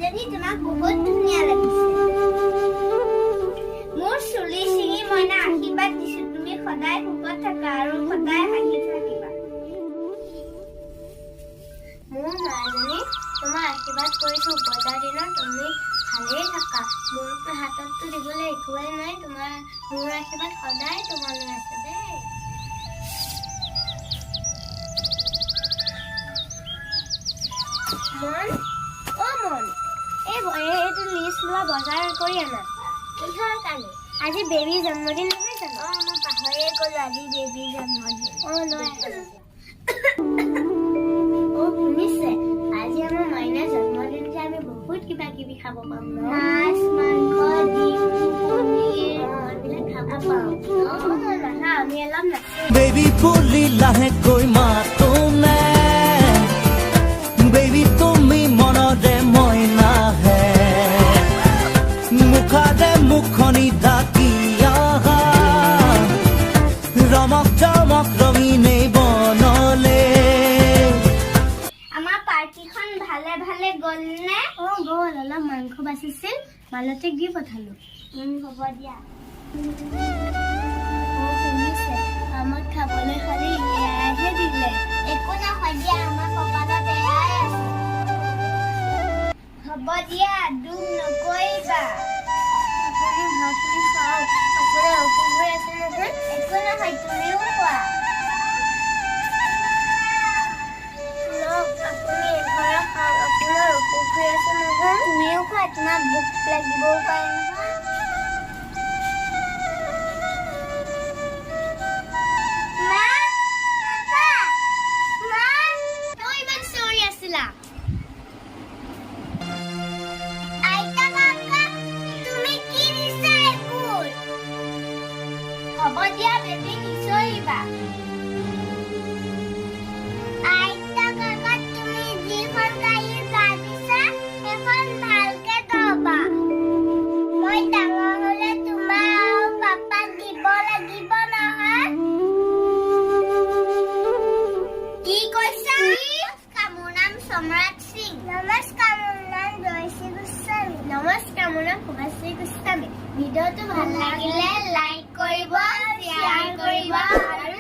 ছোৱালীজনী তোমাক বহুত ধুনীয়া লাগিছে। মোৰ চুলি ছিঙি মইনা আশীৰ্বাদ দিছো, তুমি সদায় সুখত থাকা আৰু সদায় হাঁহি থাকিবা। মোৰ মাজনী তোমাৰ আশীৰ্বাদ কৰিছো, বজাৰ দিনত তুমি ভালেই থাকা। মোৰ হাতততো দিবলৈ একোৱেই নাই, মোৰ আশীৰ্বাদ সদায় তোমালৈ আছে দেই। মন এইটো লিষ্ট লোৱা বজাৰ কৰি আনা। কিহৰ কাৰণে? আজি বেবীৰ জন্মদিন নহয় জানো? মই পাহৰিয়ে গ'লো আজি বেবীৰ জন্মদিন। শুনিছে আজি আমাৰ মাইনাৰ জন্মদিন যে আমি বহুত কিবা কিবি খাব পাম ন? মাছ মাংস ডিম পনীৰ এইবিলাক খাব পাম। আমি অলপ নাচো। বেবী পুলি লাহেকৈ মাতো নে বেবী তুমি মনৰে মইনাহে মুখাৰে মুখনি ঢাকি আহা ৰমক জমক ৰঙিনে বনলে। আমাৰ পাৰ্টিখন ভালে ভালে গ'ল নে? গ'ল। অলপ মাংস বাচিছিল, মালতীক দি পঠালো। হ'ব দিয়া। শুনিছে আমাক খাবলৈ খালি এয়াহে দিলে। একো নহয় দিয়া, আমাৰ কপালত এয়াই আছে। হ'ব দিয়া, দুখ নকৰিবা। আপুনি ভাতটো খাওক, আপোনাৰ অসুখ হৈ আছে নহয়। একো নহয়, তুমিও খোৱা। আপুনি এঘৰে খাওক, আপোনাৰ অসুখ হৈ আছে নহয়। তুমিও খোৱা, তোমাৰ ভোক লাগিবও পাৰে নহয়। হ'ব দিয়া বেবী, নিচৰিবা। আইতা কাকা তুমি যিখন গাড়ী ভাবিছা সেইখন ভালকে ধৰবা। মই ডাঙৰ হ'লে তোমাৰ আৰু পাপাক দিব লাগিব নহয়। কি কৈছা? নমস্কাৰ, মোৰ নাম সম্ৰাট সিং। নমস্কাৰ, মোৰ নাম জয়শ্ৰী গোস্বামী। নমস্কাৰ, মোৰ নাম শুভাশ্ৰী গোস্বামী। ভিডিঅ'টো ভাল লাগিলে লাইক কৰিব, শ্বেয়াৰ কৰিব আৰু